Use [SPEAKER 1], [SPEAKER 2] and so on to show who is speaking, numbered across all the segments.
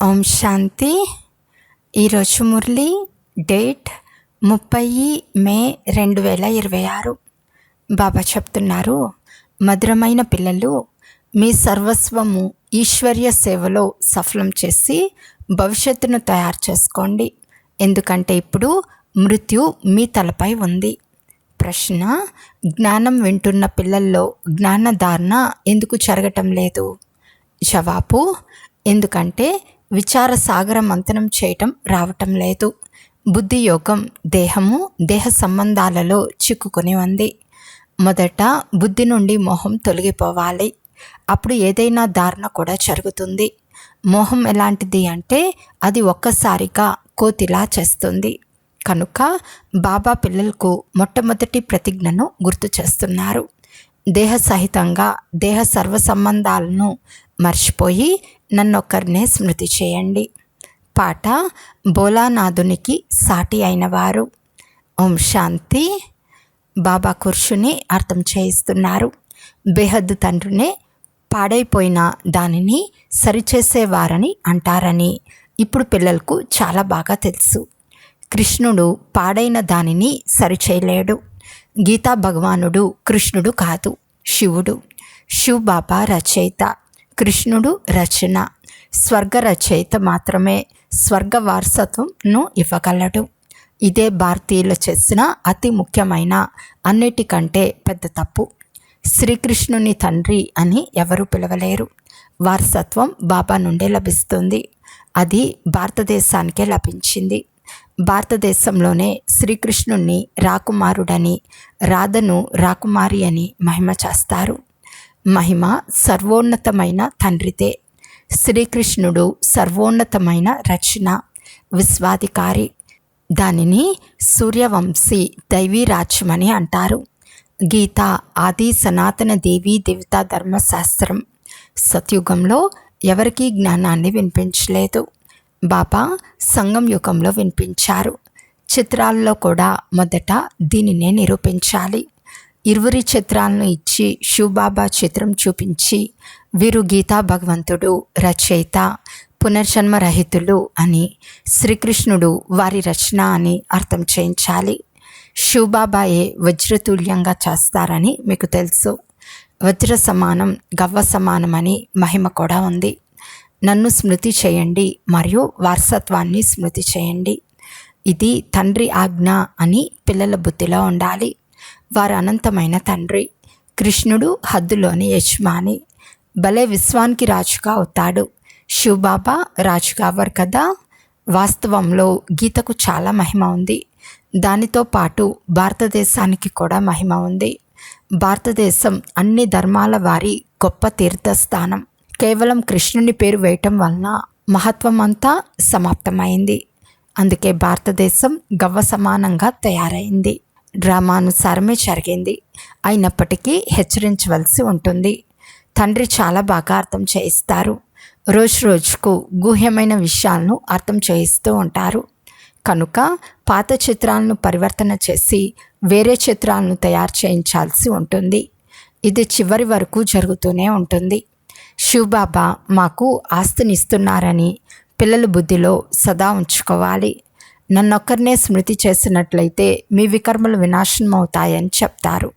[SPEAKER 1] ఓం శాంతి. ఈరోజు మురళి డేట్ 30 మే 2026. బాబా చెప్తున్నారు, మధురమైన పిల్లలు, మీ సర్వస్వము ఈశ్వర్య సేవలో సఫలం చేసి భవిష్యత్తును తయారు చేసుకోండి. ఎందుకంటే ఇప్పుడు మృత్యు మీ తలపై ఉంది. ప్రశ్న: జ్ఞానం వింటున్న పిల్లల్లో జ్ఞానధారణ ఎందుకు జరగటం లేదు? జవాబు: ఎందుకంటే విచార సాగర మంథనం చేయటం రావటం లేదు. బుద్ధి యోగం దేహము దేహ సంబంధాలలో చిక్కుకొని ఉంది. మొదట బుద్ధి నుండి మోహం తొలగిపోవాలి. అప్పుడు ఏదైనా ధారణ కూడా జరుగుతుంది. మోహం ఎలాంటిది అంటే అది ఒక్కసారిగా కోతిలా చేస్తుంది. కనుక బాబా పిల్లలకు మొట్టమొదటి ప్రతిజ్ఞను గుర్తు చేస్తున్నారు. దేహ సహితంగా దేహ సర్వ సంబంధాలను మర్చిపోయి నన్నొక్కరినే స్మృతి చేయండి. పాట: భోలానాథునికి సాటి అయినవారు. ఓం శాంతి. బాబా కూర్చుని అర్థం చేయిస్తున్నారు. బేహద్దు తండ్రినే పాడైపోయిన దానిని సరిచేసేవారని అంటారని ఇప్పుడు పిల్లలకు చాలా బాగా తెలుసు. కృష్ణుడు పాడైన దానిని సరిచేయలేడు. గీతా భగవానుడు కృష్ణుడు కాదు, శివుడు. శివ్ బాబా రచయిత, కృష్ణుడు రచన. స్వర్గ రచయిత మాత్రమే స్వర్గ వారసత్వంను ఇవ్వగలడు. ఇదే భారతీయులు చేసిన అతి ముఖ్యమైన అన్నిటికంటే పెద్ద తప్పు. శ్రీకృష్ణుని తండ్రి అని ఎవరు పిలవలేరు. వారసత్వం బాబా నుండే లభిస్తుంది. అది భారతదేశానికే లభించింది. భారతదేశంలోనే శ్రీకృష్ణుణ్ణి రాకుమారుడని, రాధను రాకుమారి అని మహిమ చేస్తారు. మహిమ సర్వోన్నతమైన తండ్రిదే. శ్రీకృష్ణుడు సర్వోన్నతమైన రచన, విశ్వాధికారి. దానిని సూర్యవంశీ దైవీ రాజ్యమని అంటారు. గీత ఆది సనాతన దేవీ దేవతా ధర్మశాస్త్రం. సత్యుగంలో ఎవరికీ జ్ఞానాన్ని వినిపించలేదు. బాబా సంగం యుగంలో వినిపించారు. చిత్రాల్లో కూడా మొదట దీనినే నిరూపించాలి. ఇరువురి చిత్రాలను ఇచ్చి శివబాబా చిత్రం చూపించి వీరు గీతా భగవంతుడు రచయిత, పునర్జన్మ రహితులు అని, శ్రీకృష్ణుడు వారి రచన అని అర్థం చేయించాలి. శివబాబాయే వజ్రతుల్యంగా చేస్తారని మీకు తెలుసు. వజ్ర సమానం గవ్వ సమానమని మహిమ కూడా ఉంది. నన్ను స్మృతి చేయండి మరియు వారసత్వాన్ని స్మృతి చేయండి. ఇది తండ్రి ఆజ్ఞ అని పిల్లల బుద్ధిలో ఉండాలి. వారు అనంతమైన తండ్రి. కృష్ణుడు హద్దులోని యజమాని. భలే విశ్వానికి రాజుగా అవుతాడు. శివబాబా రాజుగా అవ్వరు కదా. వాస్తవంలో గీతకు చాలా మహిమ ఉంది. దానితో పాటు భారతదేశానికి కూడా మహిమ ఉంది. భారతదేశం అన్ని ధర్మాల వారి గొప్ప తీర్థస్థానం. కేవలం కృష్ణుని పేరు వేయటం వలన మహత్వం అంతా సమాప్తమైంది. అందుకే భారతదేశం గవ్వ సమానంగా తయారైంది. డ్రామానుసారమే జరిగింది. అయినప్పటికీ హెచ్చరించవలసి ఉంటుంది. తండ్రి చాలా బాగా అర్థం చేయిస్తారు. రోజు రోజుకు గుహ్యమైన విషయాలను అర్థం చేయిస్తూ ఉంటారు. కనుక పాత చిత్రాలను పరివర్తన చేసి వేరే చిత్రాలను తయారు చేయించాల్సి ఉంటుంది. ఇది చివరి వరకు జరుగుతూనే ఉంటుంది. శివబాబా మాకు ఆస్తినిస్తున్నారని పిల్లల బుద్ధిలో సదా ఉంచుకోవాలి. నన్నొక్కరినే స్మృతి చేసినట్లయితే మీ వికర్మలు వినాశనం అవుతాయని చెప్తారు.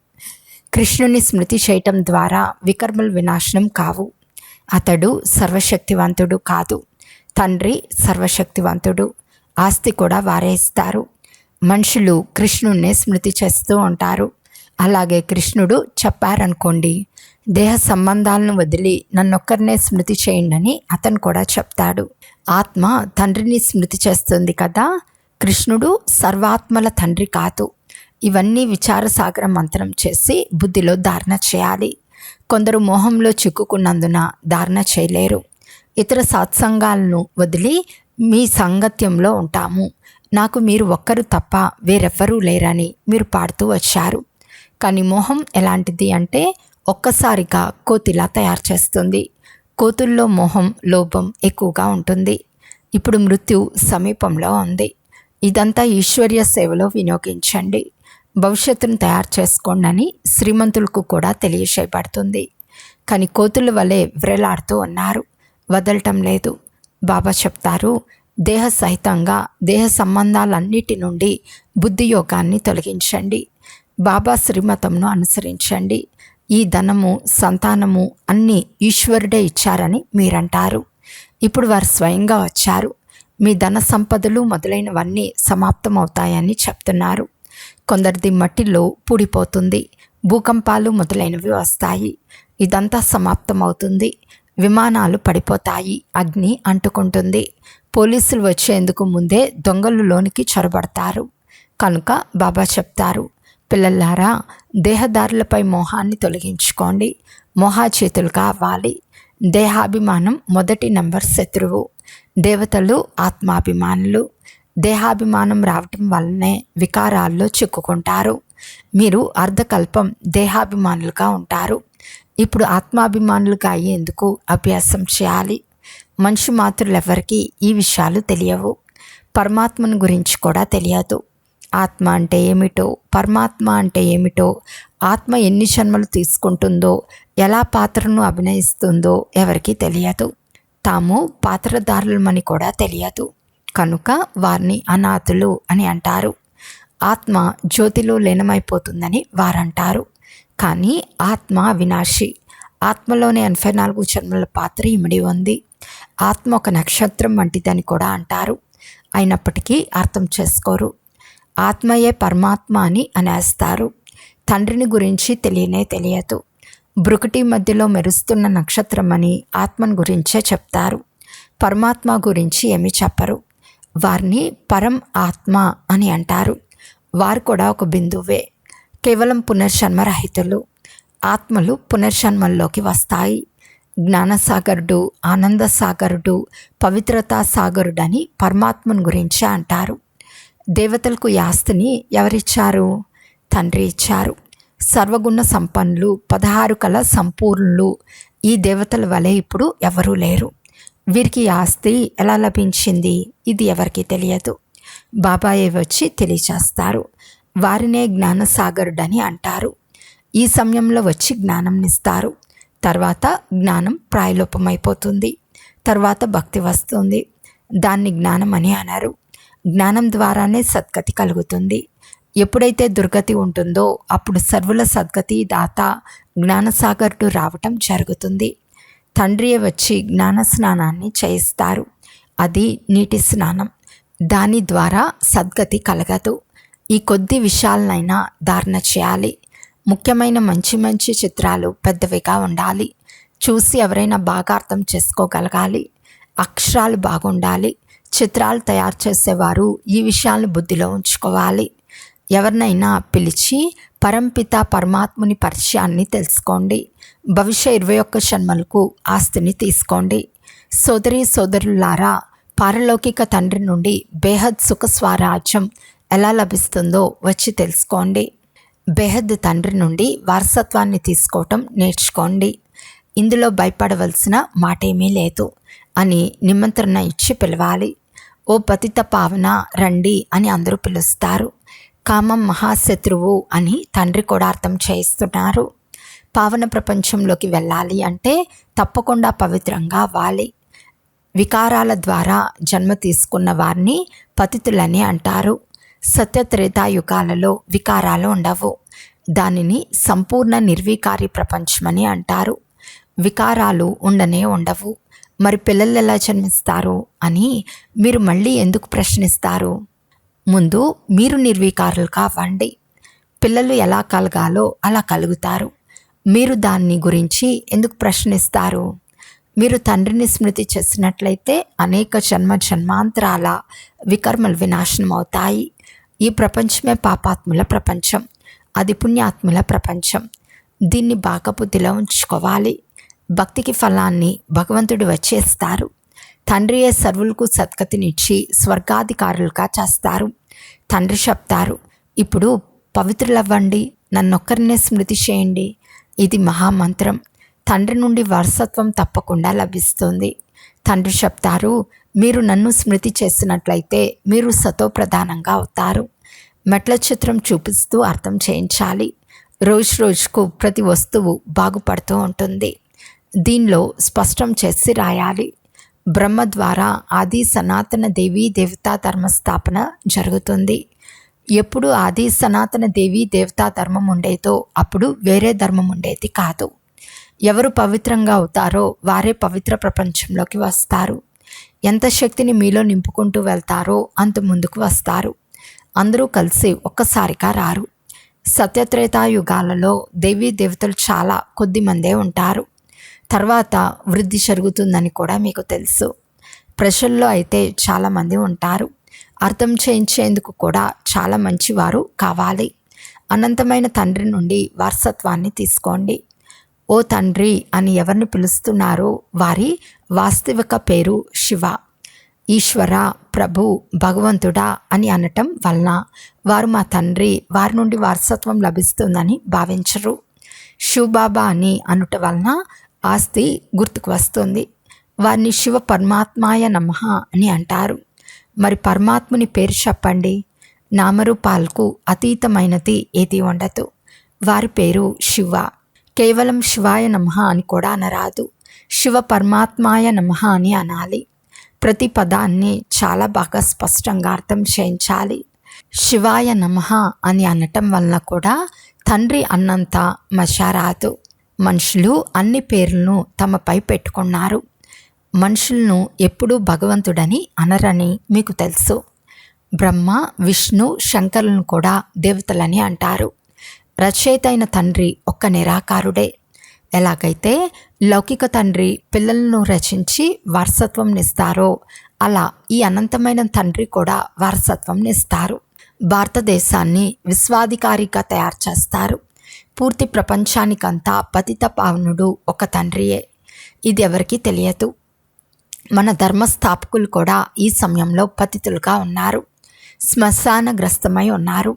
[SPEAKER 1] కృష్ణుని స్మృతి చేయటం ద్వారా వికర్మలు వినాశనం కావు. అతడు సర్వశక్తివంతుడు కాదు. తండ్రి సర్వశక్తివంతుడు. ఆస్తి కూడా వారే ఇస్తారు. మనుషులు కృష్ణుణ్ణే స్మృతి చేస్తూ ఉంటారు. అలాగే కృష్ణుడు చెప్పారనుకోండి, దేహ సంబంధాలను వదిలి నన్నొక్కరినే స్మృతి చేయండి అని అతను కూడా చెప్తాడు. ఆత్మ తండ్రిని స్మృతి చేస్తుంది కదా. కృష్ణుడు సర్వాత్మల తండ్రి కాదు. ఇవన్నీ విచార సాగర మంత్రం చేసి బుద్ధిలో ధారణ చేయాలి. కొందరు మోహంలో చిక్కుకున్నందున ధారణ చేయలేరు. ఇతర సత్సంగాలను వదిలి మీ సాంగత్యంలో ఉంటాము, నాకు మీరు ఒక్కరు తప్ప వేరెవ్వరూ లేరని మీరు పాడుతూ వచ్చారు. కానీ మోహం ఎలాంటిది అంటే ఒక్కసారిగా కోతిలా తయారు చేస్తుంది. కోతుల్లో మోహం, లోభం ఎక్కువగా ఉంటుంది. ఇప్పుడు మృత్యు సమీపంలో ఉంది. ఇదంతా ఈశ్వర్య సేవలో వినియోగించండి. భవిష్యత్తును తయారు చేసుకోండి అని శ్రీమంతులకు కూడా తెలియచేయబడుతుంది. కానీ కోతుల వలె వ్రేలాడుతూ ఉన్నారు. వదలటం లేదు. బాబా చెప్తారు, దేహ సహితంగా దేహ సంబంధాలన్నిటి నుండి బుద్ధి యోగాన్ని తొలగించండి. బాబా శ్రీమతంను అనుసరించండి. ఈ ధనము, సంతానము అన్నీ ఈశ్వరుడే ఇచ్చారని మీరంటారు. ఇప్పుడు వారు స్వయంగా వచ్చారు. మీ ధన సంపదలు మొదలైనవన్నీ సమాప్తమవుతాయని చెప్తున్నారు. కొందరిది మట్టిలో పూడిపోతుంది, భూకంపాలు మొదలైనవి వస్తాయి. ఇదంతా సమాప్తమవుతుంది. విమానాలు పడిపోతాయి, అగ్ని అంటుకుంటుంది. పోలీసులు వచ్చేందుకు ముందే దొంగలు లోనికి చొరబడతారు. కనుక బాబా చెప్తారు, పిల్లలారా, దేహదారులపై మోహాన్ని తొలగించుకోండి. మోహాచేతులు కావాలి. దేహాభిమానం మొదటి నంబర్ శత్రువు. దేవతలు ఆత్మాభిమానులు. దేహాభిమానం రావటం వల్లనే వికారాల్లో చిక్కుకుంటారు. మీరు అర్ధకల్పం దేహాభిమానులుగా ఉంటారు. ఇప్పుడు ఆత్మాభిమానులుగా అయ్యేందుకు అభ్యాసం చేయాలి. మనిషి మాతృలెవరికీ ఈ విషయాలు తెలియవు. పరమాత్మను గురించి కూడా తెలియదు. ఆత్మ అంటే ఏమిటో, పరమాత్మ అంటే ఏమిటో, ఆత్మ ఎన్ని జన్మలు తీసుకుంటుందో, ఎలా పాత్రను అభినయిస్తుందో ఎవరికీ తెలియదు. తాము పాత్రధారులమని కూడా తెలియదు. కనుక వారిని అనాథులు అని అంటారు. ఆత్మ జ్యోతిలో లీనమైపోతుందని వారంటారు. కానీ ఆత్మ వినాశి. ఆత్మలోనే 84 జన్మల పాత్ర ఇమిడి ఉంది. ఆత్మ ఒక నక్షత్రం వంటిదని కూడా అంటారు. అయినప్పటికీ అర్థం చేసుకోరు. ఆత్మయే పరమాత్మ అని అనేస్తారు. తండ్రిని గురించి తెలియదు. బ్రుకుటి మధ్యలో మెరుస్తున్న నక్షత్రం అని ఆత్మను గురించే చెప్తారు. పరమాత్మ గురించి ఏమీ చెప్పరు. వారిని పరం ఆత్మ అని అంటారు. వారు కూడా ఒక బిందువే, కేవలం పునర్జన్మరహితులు. ఆత్మలు పునర్జన్మల్లోకి వస్తాయి. జ్ఞానసాగరుడు, ఆనందసాగరుడు, పవిత్రతా సాగరుడని పరమాత్మను గురించే అంటారు. దేవతలకు ఈ ఆస్తిని ఎవరిచ్చారు? తండ్రి ఇచ్చారు. సర్వగుణ సంపన్నులు, 16 కళ సంపూర్ణులు ఈ దేవతల వలె ఇప్పుడు ఎవరూ లేరు. వీరికి ఈ ఆస్తి ఎలా లభించింది? ఇది ఎవరికీ తెలియదు. బాబాయే వచ్చి తెలియచేస్తారు. వారినే జ్ఞానసాగరుడని అంటారు. ఈ సమయంలో వచ్చి జ్ఞానంనిస్తారు. తర్వాత జ్ఞానం ప్రాయలోపమైపోతుంది. తర్వాత భక్తి వస్తుంది. దాన్ని జ్ఞానం అని అన్నారు. జ్ఞానం ద్వారానే సద్గతి కలుగుతుంది. ఎప్పుడైతే దుర్గతి ఉంటుందో అప్పుడు సర్వుల సద్గతి దాత జ్ఞానసాగరుడు రావటం జరుగుతుంది. తండ్రియే వచ్చి జ్ఞాన స్నానాన్ని చేయిస్తారు. అది నీటి స్నానం. దాని ద్వారా సద్గతి కలగదు. ఈ కొద్ది విషయాలనైనా ధారణ చేయాలి. ముఖ్యమైన మంచి మంచి చిత్రాలు పెద్దవిగా ఉండాలి. చూసి ఎవరైనా బాగా అర్థం చేసుకోగలగాలి. అక్షరాలు బాగుండాలి. చిత్రాలు తయారు చేసేవారు ఈ విషయాలను బుద్ధిలో ఉంచుకోవాలి. ఎవరినైనా పిలిచి పరంపిత పరమాత్ముని పరిచయాన్ని తెలుసుకోండి. భవిష్య 21 జన్మలకు ఆస్తిని తీసుకోండి. సోదరి సోదరులారా, పారలౌకిక తండ్రి నుండి బేహద్ సుఖ స్వరాజ్యం ఎలా లభిస్తుందో వచ్చి తెలుసుకోండి. బేహద్ తండ్రి నుండి వారసత్వాన్ని తీసుకోవటం నేర్చుకోండి. ఇందులో భయపడవలసిన మాటేమీ లేదు అని నిమంత్రణ ఇచ్చి పిలవాలి. ఓ పతిత పావన రండి అని అందరూ పిలుస్తారు. కామం మహాశత్రువు అని తండ్రి కూడా అర్థం చేయిస్తున్నారు. పావన ప్రపంచంలోకి వెళ్ళాలి అంటే తప్పకుండా పవిత్రంగా అవ్వాలి. వికారాల ద్వారా జన్మ తీసుకున్న వారిని పతితులని అంటారు. సత్యత్రేతాయుగాలలో వికారాలు ఉండవు. దానిని సంపూర్ణ నిర్వికారి ప్రపంచమని అంటారు. వికారాలు ఉండనే ఉండవు. మరి పిల్లలు ఎలా జన్మిస్తారు అని మీరు మళ్ళీ ఎందుకు ప్రశ్నిస్తారు? ముందు మీరు నిర్వికారులు కావండి. పిల్లలు ఎలా కలగాలో అలా కలుగుతారు. మీరు దాన్ని గురించి ఎందుకు ప్రశ్నిస్తారు? మీరు తండ్రిని స్మృతి చేసినట్లయితే అనేక జన్మాంతరాల వికర్మలు వినాశనం అవుతాయి. ఈ ప్రపంచమే పాపాత్ముల ప్రపంచం, అది పుణ్యాత్ముల ప్రపంచం. దీన్ని బాగా బుద్ధిలో ఉంచుకోవాలి. భక్తికి ఫలాన్ని భగవంతుడు వచ్చేస్తారు. తండ్రియే సర్వులకు సద్గతినిచ్చి స్వర్గాధికారులుగా చేస్తారు. తండ్రి చెప్తారు, ఇప్పుడు పవిత్రులవ్వండి, నన్నొక్కరినే స్మృతి చేయండి. ఇది మహామంత్రం. తండ్రి నుండి వారసత్వం తప్పకుండా లభిస్తుంది. తండ్రి చెప్తారు, మీరు నన్ను స్మృతి చేసినట్లయితే మీరు సతో ప్రధానంగా అవుతారు. మెట్ల చిత్రం చూపిస్తూ అర్థం చేయించాలి. రోజు రోజుకు ప్రతి వస్తువు బాగుపడుతూ ఉంటుంది. దీనిలో స్పష్టం చేసి రాయాలి. బ్రహ్మ ద్వారా ఆది సనాతన దేవీ దేవతా ధర్మస్థాపన జరుగుతుంది. ఎప్పుడు ఆది సనాతన దేవీ దేవతా ధర్మం ఉండేదో అప్పుడు వేరే ధర్మం ఉండేది కాదు. ఎవరు పవిత్రంగా అవుతారో వారే పవిత్ర ప్రపంచంలోకి వస్తారు. ఎంత శక్తిని మీలో నింపుకుంటూ వెళ్తారో అంత ముందుకు వస్తారు. అందరూ కలిసి ఒక్కసారిగా రారు. సత్యత్రేతాయుగాలలో దేవీ దేవతలు చాలా కొద్ది మందే ఉంటారు. తర్వాత వృద్ధి జరుగుతుందని కూడా మీకు తెలుసు. ప్రజల్లో అయితే చాలామంది ఉంటారు. అర్థం చేయించేందుకు కూడా చాలా మంచివారు కావాలి. అనంతమైన తండ్రి నుండి వారసత్వాన్ని తీసుకోండి. ఓ తండ్రి అని ఎవరిని పిలుస్తున్నారో వారి వాస్తవిక పేరు శివ. ఈశ్వర, ప్రభు, భగవంతుడా అని అనటం వలన వారు మా తండ్రి, వారి నుండి వారసత్వం లభిస్తుందని భావించరు. శివబాబా అని అనుట వలన ఆస్తి గుర్తుకు వస్తుంది. వారిని శివ పరమాత్మాయ నమః అని అంటారు. మరి పరమాత్ముని పేరు చెప్పండి. నామరూపాలకు అతీతమైనది ఏది ఉండదు. వారి పేరు శివ. కేవలం శివాయ నమః అని కూడా అనరాదు. శివ పరమాత్మాయ నమః అని అనాలి. ప్రతి పదాన్ని చాలా బాగా స్పష్టంగా అర్థం చేయించాలి. శివాయ నమః అని అనటం వలన కూడా తండ్రి అన్నంత మజా రాదు. మనుషులు అన్ని పేర్లను తమపై పెట్టుకున్నారు. మనుషులను ఎప్పుడూ భగవంతుడని అనరని మీకు తెలుసు. బ్రహ్మ, విష్ణు, శంకరులను కూడా దేవతలని అంటారు. రచయిత అయిన తండ్రి ఒక్క నిరాకారుడే. ఎలాగైతే లౌకిక తండ్రి పిల్లలను రచించి వారసత్వం నిస్తారో అలా ఈ అనంతమైన తండ్రి కూడా వారసత్వం నిస్తారు. భారతదేశాన్ని విశ్వాధికారిగా తయారు చేస్తారు. పూర్తి ప్రపంచానికంతా పతిత పావనుడు ఒక తండ్రియే. ఇది ఎవరికీ తెలియదు. మన ధర్మస్థాపకులు కూడా ఈ సమయంలో పతితులుగా ఉన్నారు. శ్మశానగ్రస్తమై ఉన్నారు.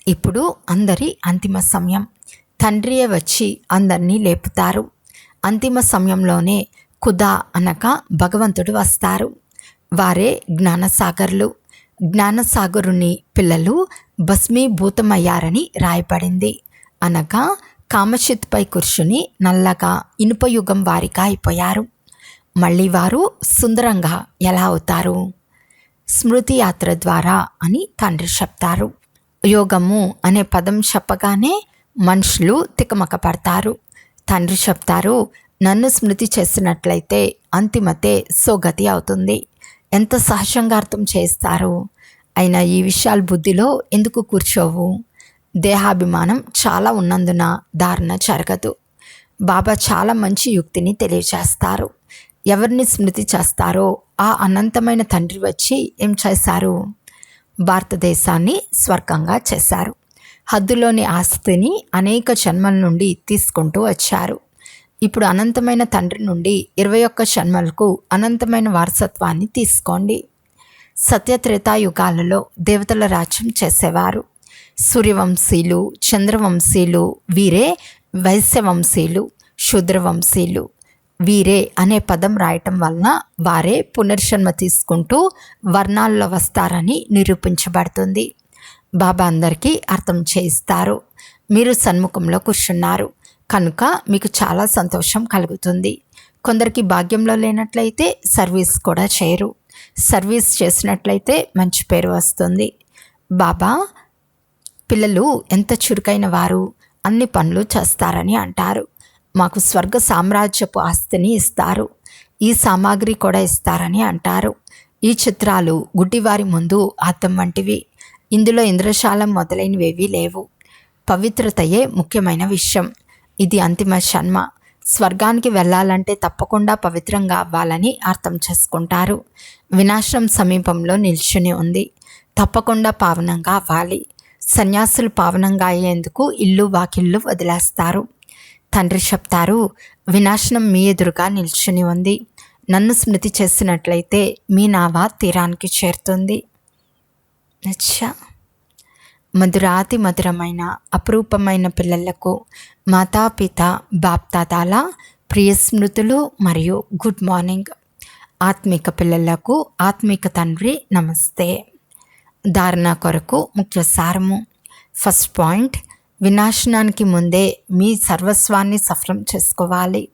[SPEAKER 1] ఇప్పుడు అందరి అంతిమ సమయం. తండ్రియే వచ్చి అందరినీ లేపుతారు. అంతిమ సమయంలోనే ఖుదా అనగా భగవంతుడు వస్తారు. వారే జ్ఞానసాగర్లు. జ్ఞానసాగరుని పిల్లలు భస్మీభూతమయ్యారని రాయబడింది. అనగా కామచిత్పై కూర్చుని నల్లగా ఇనుపయుగం వారిగా అయిపోయారు. మళ్ళీ వారు సుందరంగా ఎలా అవుతారు? స్మృతి యాత్ర ద్వారా అని తండ్రి చెప్తారు. యోగము అనే పదం చెప్పగానే మనుషులు తికమక పడతారు. తండ్రి చెప్తారు, నన్ను స్మృతి చేసినట్లయితే అంతిమతే సోగతి అవుతుంది. ఎంత సహజంగా అర్థం చేస్తారు. అయినా ఈ విషయాలు బుద్ధిలో ఎందుకు కూర్చోవు? దేహాభిమానం చాలా ఉన్నందున ధారణ జరగదు. బాబా చాలా మంచి యుక్తిని తెలియజేస్తారు. ఎవరిని స్మృతి చేస్తారో ఆ అనంతమైన తండ్రి వచ్చి ఏం చేశారు? భారతదేశాన్ని స్వర్గంగా చేశారు. హద్దులోని ఆస్తిని అనేక జన్మల నుండి తీసుకుంటూ వచ్చారు. ఇప్పుడు అనంతమైన తండ్రి నుండి 21 జన్మలకు అనంతమైన వారసత్వాన్ని తీసుకోండి. సత్యత్రేతాయుగాలలో దేవతల రాజ్యం చేసేవారు. సూర్యవంశీలు, చంద్రవంశీలు వీరే వైశ్యవంశీలు, శూద్రవంశీలు. వీరే అనే పదం రాయటం వలన వారే పునర్జన్మ తీసుకుంటూ వర్ణాల్లో వస్తారని నిరూపించబడుతుంది. బాబా అందరికీ అర్థం చేయిస్తారు. మీరు సన్ముఖంలో కూర్చున్నారు కనుక మీకు చాలా సంతోషం కలుగుతుంది. కొందరికి భాగ్యంలో లేనట్లయితే సర్వీస్ కూడా చేయరు. సర్వీస్ చేసినట్లయితే మంచి పేరు వస్తుంది. బాబా పిల్లలు ఎంత చురుకైన వారు, అన్ని పనులు చేస్తారని అంటారు. మాకు స్వర్గ సామ్రాజ్యపు ఆస్తిని ఇస్తారు, ఈ సామాగ్రి కూడా ఇస్తారని అంటారు. ఈ చిత్రాలు గుడ్డివారి ముందు అద్దం వంటివి. ఇందులో ఇంద్రశాలం మొదలైనవేవీ లేవు. పవిత్రతయే ముఖ్యమైన విషయం. ఇది అంతిమ జన్మ. స్వర్గానికి వెళ్ళాలంటే తప్పకుండా పవిత్రంగా అవ్వాలని అర్థం చేసుకుంటారు. వినాశనం సమీపంలో నిల్చుని ఉంది. తప్పకుండా పావనంగా అవ్వాలి. సన్యాసులు పావనంగా అయ్యేందుకు ఇల్లు వాకిళ్ళు వదిలేస్తారు. తండ్రి చెప్తారు, వినాశనం మీ ఎదురుగా నిల్చుని ఉంది. నన్ను స్మృతి చేసినట్లయితే మీ నావ తీరానికి చేరుతుంది. అచ్చా, మధురాతి మధురమైన అపురూపమైన పిల్లలకు మాతాపిత బాప్దాదాల ప్రియ స్మృతులు మరియు గుడ్ మార్నింగ్. ఆత్మిక పిల్లలకు ఆత్మిక తండ్రి నమస్తే. ధారణ కొరకు ముఖ్య సారము. ఫస్ట్ పాయింట్, వినాశనానికి ముందే మీ సర్వస్వాన్ని సఫలం చేసుకోవాలి.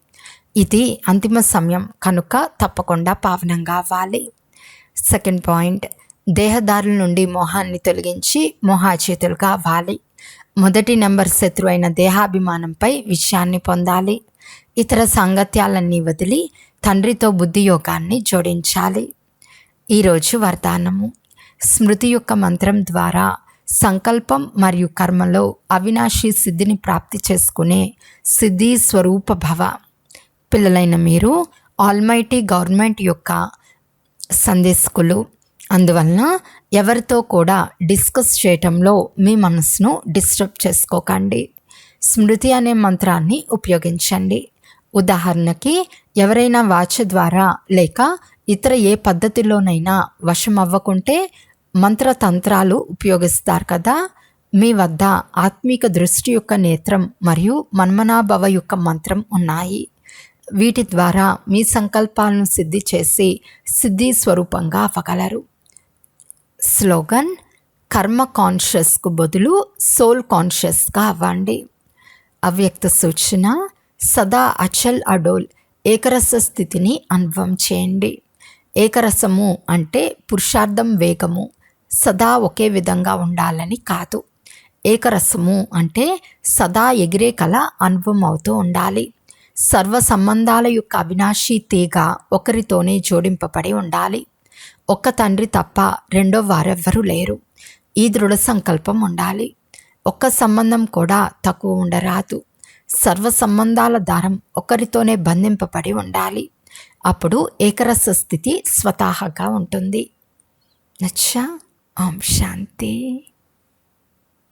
[SPEAKER 1] ఇది అంతిమ సమయం కనుక తప్పకుండా పావనంగా అవ్వాలి. సెకండ్ పాయింట్, దేహదారుల నుండి మోహాన్ని తొలగించి మోహాచేతులుగా అవ్వాలి. మొదటి నెంబర్ శత్రు అయిన దేహాభిమానంపై విషయాన్ని పొందాలి. ఇతర సాంగత్యాలన్నీ వదిలి తండ్రితో బుద్ధి యోగాన్ని జోడించాలి. ఈరోజు వరదానము: స్మృతి యొక్క మంత్రం ద్వారా సంకల్పం మరియు కర్మలో అవినాశి సిద్ధిని ప్రాప్తి చేసుకునే సిద్ధి స్వరూప భవ. పిల్లలైన మీరు ఆల్మైటీ గవర్నమెంట్ యొక్క సందేశకులు. అందువలన ఎవరితో కూడా డిస్కస్ చేయటంలో మీ మనసును డిస్టర్బ్ చేసుకోకండి. స్మృతి అనే మంత్రాన్ని ఉపయోగించండి. ఉదాహరణకి, ఎవరైనా వాచ ద్వారా లేక ఇతర ఏ పద్ధతిలోనైనా వశం అవ్వకుంటే మంత్రతంత్రాలు ఉపయోగిస్తారు కదా. మీ వద్ద ఆత్మీక దృష్టి యొక్క నేత్రం మరియు మన్మనాభవ యొక్క మంత్రం ఉన్నాయి. వీటి ద్వారా మీ సంకల్పాలను సిద్ధి చేసి సిద్ధి స్వరూపంగా అవ్వగలరు. స్లోగన్: కర్మ కాన్షియస్కు బదులు సోల్ కాన్షియస్గా అవ్వండి. అవ్యక్త సూచన: సదా అచల్ అడోల్ ఏకరస స్థితిని అనుభవం చేయండి. ఏకరసము అంటే పురుషార్థం, వేగము సదా ఒకే విధంగా ఉండాలని కాదు. ఏకరసము అంటే సదా ఎగిరే కళ అనుభవం అవుతూ ఉండాలి. సర్వ సంబంధాల యొక్క అవినాశీ తీగ ఒకరితోనే జోడింపబడి ఉండాలి. ఒక్క తండ్రి తప్ప రెండో వారెవ్వరూ లేరు. ఈ దృఢ సంకల్పం ఉండాలి. ఒక్క సంబంధం కూడా తక్కువ ఉండరాదు. సర్వ సంబంధాల దారం ఒకరితోనే బంధింపబడి ఉండాలి. అప్పుడు ఏకరస స్థితి స్వతహాగా ఉంటుంది. నచ్చా. ఓం శాంతి.